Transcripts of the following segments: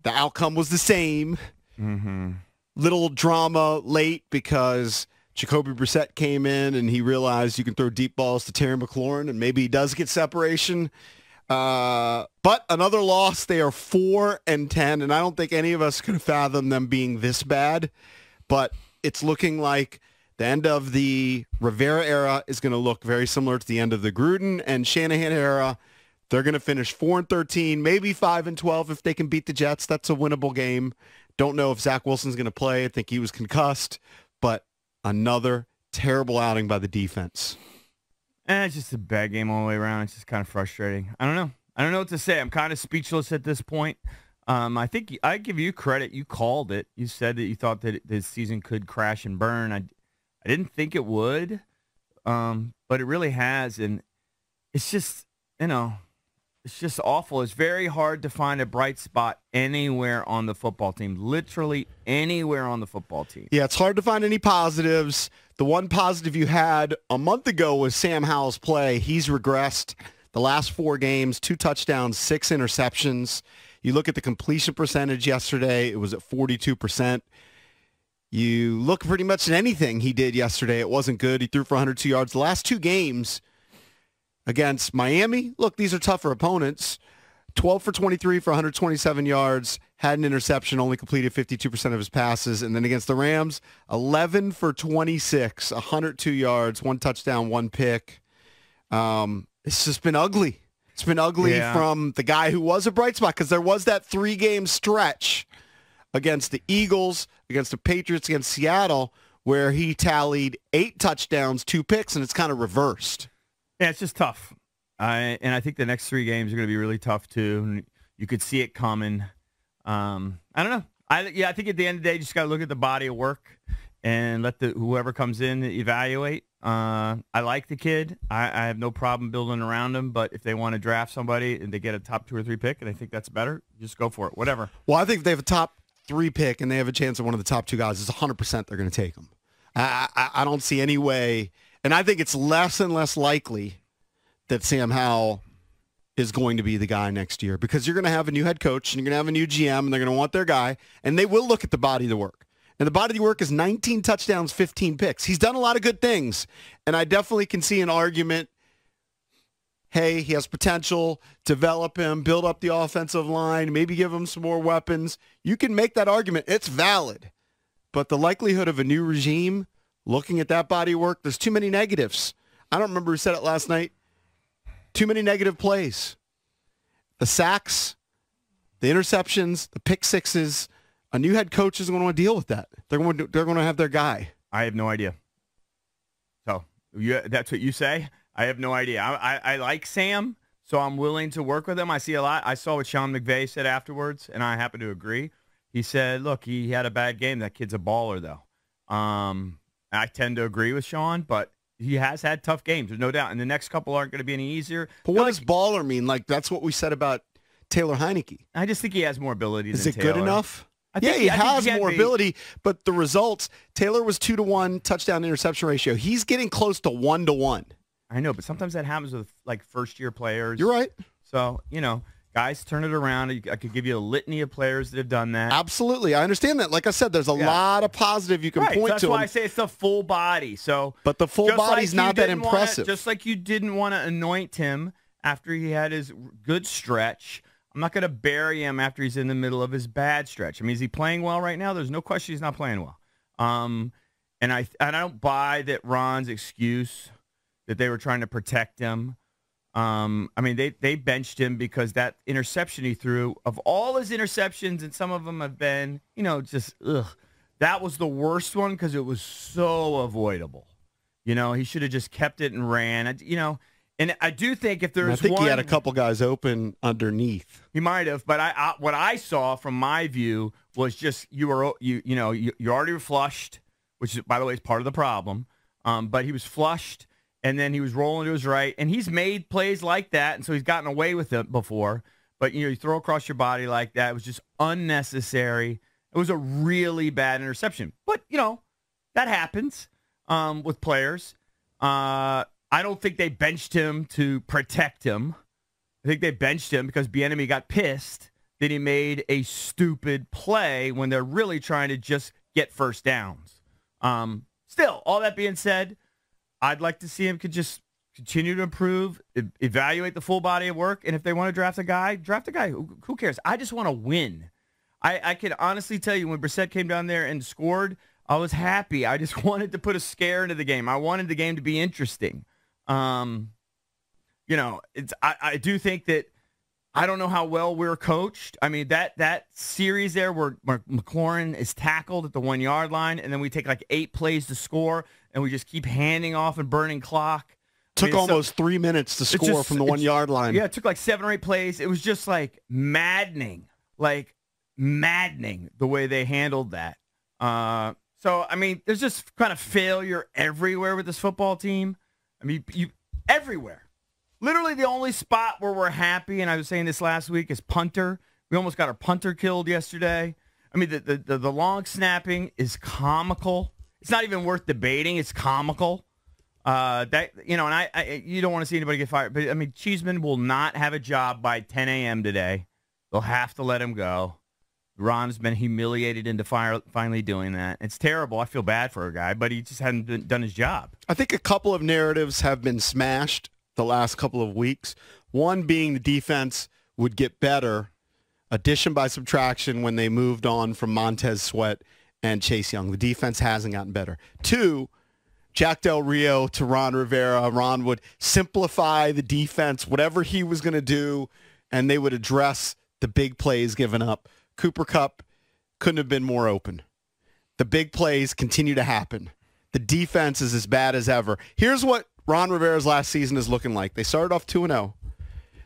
The outcome was the same. Little drama late because Jacoby Brissett came in and he realized you can throw deep balls to Terry McLaurin and maybe he does get separation. But another loss. They are 4-10, and I don't think any of us could fathom them being this bad. But it's looking like the end of the Rivera era is going to look very similar to the end of the Gruden and Shanahan era. They're going to finish 4-13, maybe 5-12 if they can beat the Jets. That's a winnable game. Don't know if Zach Wilson's going to play. I think he was concussed. But another terrible outing by the defense. It's just a bad game all the way around. It's just kind of frustrating. I don't know. I don't know what to say. I'm kind of speechless at this point. I think I give you credit. You called it. You said that you thought that this season could crash and burn. I didn't think it would, but it really has. And it's just, it's just awful. It's very hard to find a bright spot anywhere on the football team, literally anywhere on the football team. Yeah, it's hard to find any positives. The one positive you had a month ago was Sam Howell's play. He's regressed the last 4 games, 2 touchdowns, 6 interceptions. You look at the completion percentage yesterday, it was at 42%. You look pretty much at anything he did yesterday, it wasn't good. He threw for 102 yards. The last 2 games against Miami, look, these are tougher opponents. 12 for 23 for 127 yards, had an interception, only completed 52% of his passes. And then against the Rams, 11 for 26, 102 yards, 1 touchdown, 1 pick. It's just been ugly. It's been ugly from the guy who was a bright spot because there was that 3-game stretch against the Eagles, against the Patriots, against Seattle, where he tallied 8 touchdowns, 2 picks, and it's kind of reversed. Yeah, it's just tough. And I think the next 3 games are going to be really tough, too. You could see it coming. I don't know. I think at the end of the day, you just got to look at the body of work and let whoever comes in evaluate. I like the kid. I have no problem building around him. But if they want to draft somebody and they get a top 2 or 3 pick and I think that's better, just go for it. Whatever. Well, I think if they have a top 3 pick and they have a chance at one of the top 2 guys, it's 100% they're going to take them. I don't see any way. And I think it's less and less likely that Sam Howell is going to be the guy next year because you're going to have a new head coach and you're going to have a new GM and they're going to want their guy and they will look at the body of the work. And the body of the work is 19 touchdowns, 15 picks. He's done a lot of good things. And I definitely can see an argument, hey, he has potential, develop him, build up the offensive line, maybe give him some more weapons. You can make that argument. It's valid. But the likelihood of a new regime looking at that body of work, there's too many negatives. I don't remember who said it last night. Too many negative plays. The sacks, the interceptions, the pick sixes. A new head coach isn't going to want to deal with that. They're going to have their guy. I have no idea. So that's what you say? I have no idea. I like Sam, so I'm willing to work with him. I see a lot. I saw what Sean McVay said afterwards, and I happen to agree. He said, look, he had a bad game. That kid's a baller, though. I tend to agree with Sean, but he has had tough games, there's no doubt. And the next couple aren't going to be any easier. But what does baller mean? Like, that's what we said about Taylor Heineke. I just think he has more ability than Taylor. Is it good enough? He has more ability, but the results, Taylor was 2-to-1 touchdown interception ratio. He's getting close to 1-to-1. I know, but sometimes that happens with, like, first-year players. You're right. So, guys turn it around. I could give you a litany of players that have done that. Absolutely. I understand that. Like I said, there's a lot of positive you can point to. That's why I say it's the full body. But the full body's not that impressive. Just like you didn't want to anoint him after he had his good stretch, I'm not going to bury him after he's in the middle of his bad stretch. I mean, is he playing well right now? There's no question he's not playing well. And I don't buy that Ron's excuse that they were trying to protect him. I mean, they benched him because that interception he threw, of all his interceptions, and some of them have been, just, that was the worst one because it was so avoidable. He should have just kept it and ran. And I do think if there's one, he had a couple guys open underneath. He might have, but what I saw from my view was just you already were flushed, which by the way is part of the problem. But he was flushed, and then he was rolling to his right, and he's made plays like that, and so he's gotten away with it before. But you throw across your body like that, it was just unnecessary. It was a really bad interception, but that happens with players. I don't think they benched him to protect him. I think they benched him because Bieniemy got pissed that he made a stupid play when they're really trying to just get first downs. Still, all that being said, I'd like to see him could just continue to improve, evaluate the full body of work, and if they want to draft a guy, draft a guy. Who cares? I just want to win. I can honestly tell you when Brissett came down there and scored, I was happy. I just wanted to put a scare into the game. I wanted the game to be interesting. I do think that I don't know how well we're coached. I mean, that series there where McLaurin is tackled at the 1-yard line, and then we take like 8 plays to score, and we just keep handing off and burning clock. Took almost 3 minutes to score from the 1-yard line. Yeah, it took like 7 or 8 plays. It was just like maddening the way they handled that. So, I mean, there's just kind of failure everywhere with this football team. I mean, everywhere. Literally the only spot where we're happy, and I was saying this last week, is punter. We almost got our punter killed yesterday. I mean, the long snapping is comical. It's not even worth debating. It's comical. You don't want to see anybody get fired. But, I mean, Cheeseman will not have a job by 10 a.m. today. They'll have to let him go. Ron's been humiliated into finally doing that. It's terrible. I feel bad for a guy, but he just hadn't done his job. I think a couple of narratives have been smashed the last couple of weeks. One being the defense would get better, addition by subtraction, when they moved on from Montez Sweat and Chase Young. The defense hasn't gotten better. 2, Jack Del Rio to Ron Rivera. Ron would simplify the defense, whatever he was going to do, and they would address the big plays given up. Cooper Kupp couldn't have been more open. The big plays continue to happen. The defense is as bad as ever. Here's what Ron Rivera's last season is looking like. They started off 2-0.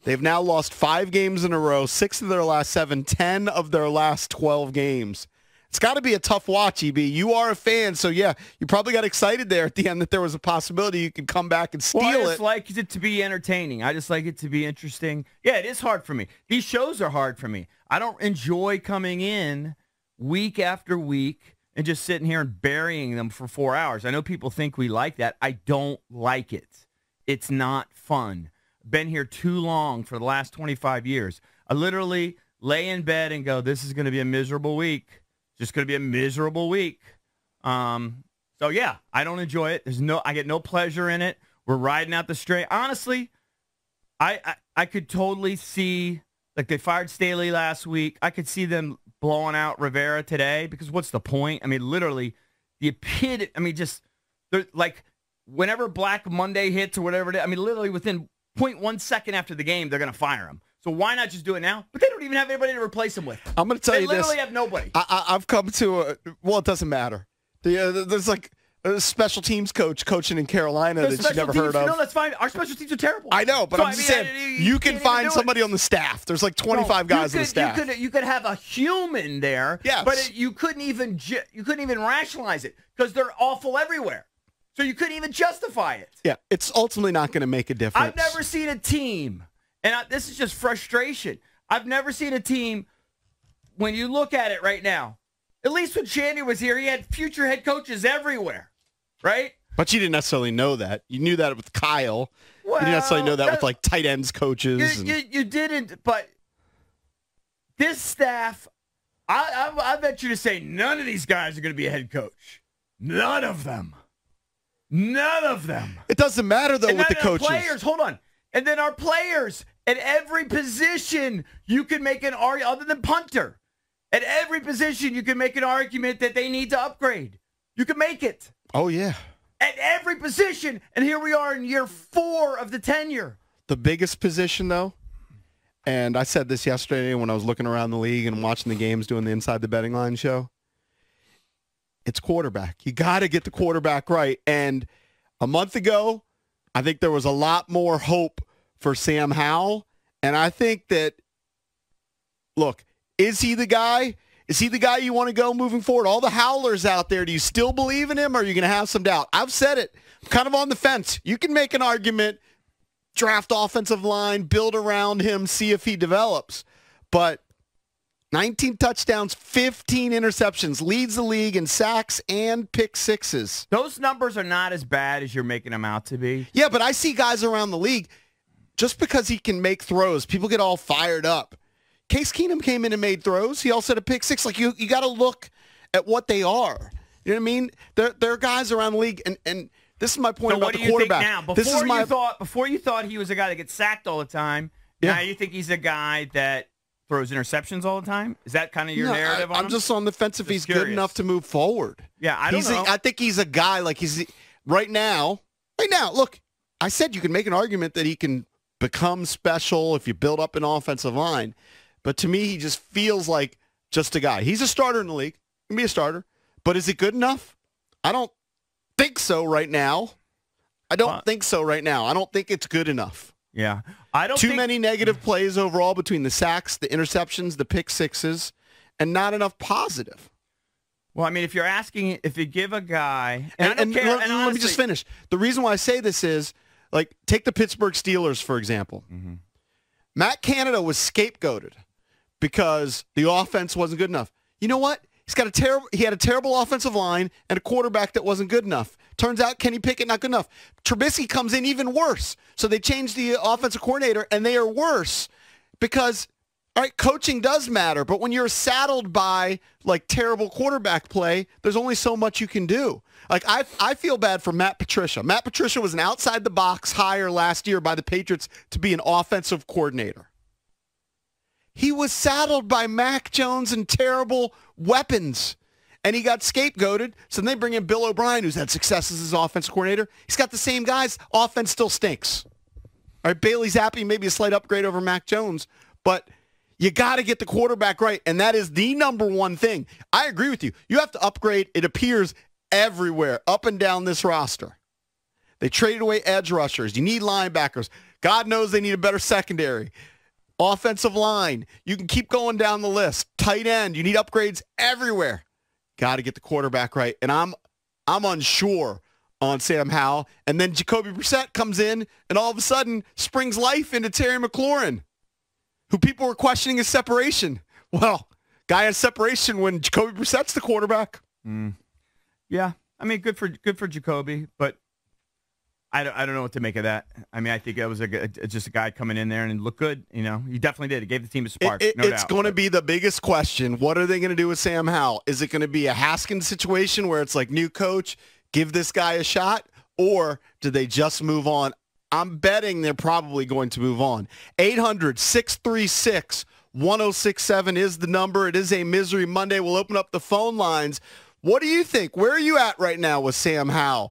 They've now lost 5 games in a row, 6 of their last 7, 10 of their last 12 games. It's got to be a tough watch, EB. You are a fan, so yeah, you probably got excited there at the end that there was a possibility you could come back and steal it. I just like it to be entertaining. I just like it to be interesting. Yeah, it is hard for me. These shows are hard for me. I don't enjoy coming in week after week and just sitting here and burying them for 4 hours. I know people think we like that. I don't like it. It's not fun. Been here too long for the last 25 years. I literally lay in bed and go, this is going to be a miserable week. Just going to be a miserable week. So, yeah, I don't enjoy it. I get no pleasure in it. We're riding out the straight. Honestly, I could totally see, like they fired Staley last week. I could see them blowing out Rivera today because what's the point? I mean, literally, like whenever Black Monday hits or whatever it is, I mean, literally within 0.1 second after the game, they're going to fire him. So why not just do it now? But they don't even have anybody to replace him with. I'm going to tell you this. They literally have nobody. I've come to it doesn't matter. There's like a special teams coach coaching in Carolina that you never heard of. No, that's fine. Our special teams are terrible. I know, but I'm just saying, you can find somebody on the staff. There's like 25 guys on the staff. You could have a human there, yes. But you couldn't even rationalize it because they're awful everywhere. So you couldn't even justify it. Yeah, it's ultimately not going to make a difference. I've never seen a team, and this is just frustration. I've never seen a team, when you look at it right now, at least when Shandy was here, he had future head coaches everywhere, right? But you didn't necessarily know that. You knew that with Kyle. Well, you didn't necessarily know that with like tight ends coaches. You didn't, but this staff, I bet you to say none of these guys are going to be a head coach. None of them. None of them. It doesn't matter, though, with the coaches. Players, hold on. And then our players, at every position, you can make an argument, other than punter. At every position, you can make an argument that they need to upgrade. You can make it. Oh, yeah. At every position. And here we are in year 4 of the tenure. The biggest position, though, and I said this yesterday when I was looking around the league and watching the games doing the Inside the Betting Line show, it's quarterback. You got to get the quarterback right. And a month ago, I think there was a lot more hope for Sam Howell. And I think that, look, is he the guy? Is he the guy you want to go moving forward? All the howlers out there, do you still believe in him or are you going to have some doubt? I've said it. I'm kind of on the fence. You can make an argument, draft offensive line, build around him, see if he develops. But 19 touchdowns, 15 interceptions, leads the league in sacks and pick sixes. Those numbers are not as bad as you're making them out to be. Yeah, but I see guys around the league, just because he can make throws, people get all fired up. Case Keenum came in and made throws. He also had a pick six. Like you got to look at what they are. You know what I mean? There are guys around the league, and this is my point so about the quarterback. Now? Before you thought he was a guy that gets sacked all the time, now you think he's a guy that throws interceptions all the time? Is that kind of your narrative on him? I'm just on the fence if he's good enough to move forward. Yeah, I don't know. I think he's a guy like right now, look, I said you can make an argument that he can become special if you build up an offensive line. But to me, he just feels like just a guy. He's a starter in the league. He can be a starter. But is it good enough? I don't think so right now. I don't think it's good enough. Yeah. I don't Too many negative plays overall between the sacks, the interceptions, the pick sixes, and not enough positive. Well, I mean, if you give a guy, and I don't care. Honestly, let me just finish. The reason why I say this is, like, take the Pittsburgh Steelers, for example. Mm-hmm. Matt Canada was scapegoated because the offense wasn't good enough. You know what? He had a terrible offensive line and a quarterback that wasn't good enough. Turns out Kenny Pickett not good enough. Trubisky comes in even worse. So they changed the offensive coordinator, and they are worse because, all right, coaching does matter. But when you're saddled by, like, terrible quarterback play, there's only so much you can do. Like, I feel bad for Matt Patricia. Matt Patricia was an outside-the-box hire last year by the Patriots to be an offensive coordinator. He was saddled by Mac Jones and terrible weapons, and he got scapegoated. So then they bring in Bill O'Brien, who's had success as his offensive coordinator. He's got the same guys. Offense still stinks. All right, Bailey Zappi, maybe a slight upgrade over Mac Jones, but you got to get the quarterback right, and that is the number one thing. I agree with you. You have to upgrade, it appears, everywhere, up and down this roster. They traded away edge rushers. You need linebackers. God knows they need a better secondary. Offensive line. You can keep going down the list. Tight end. You need upgrades everywhere. Got to get the quarterback right. And I'm unsure on Sam Howell. And then Jacoby Brissett comes in and all of a sudden springs life into Terry McLaurin, who people were questioning his separation. Well, guy has separation when Jacoby Brissett's the quarterback. Yeah. I mean, good for Jacoby, but I don't know what to make of that. I mean, I think it was just a guy coming in there and looked good. You know, he definitely did. He gave the team a spark. No doubt. It's going to be the biggest question. What are they going to do with Sam Howell? Is it going to be a Haskins situation where it's like new coach, give this guy a shot, or do they just move on? I'm betting they're probably going to move on. 800-636-1067 is the number. It is a Misery Monday. We'll open up the phone lines. What do you think? Where are you at right now with Sam Howell?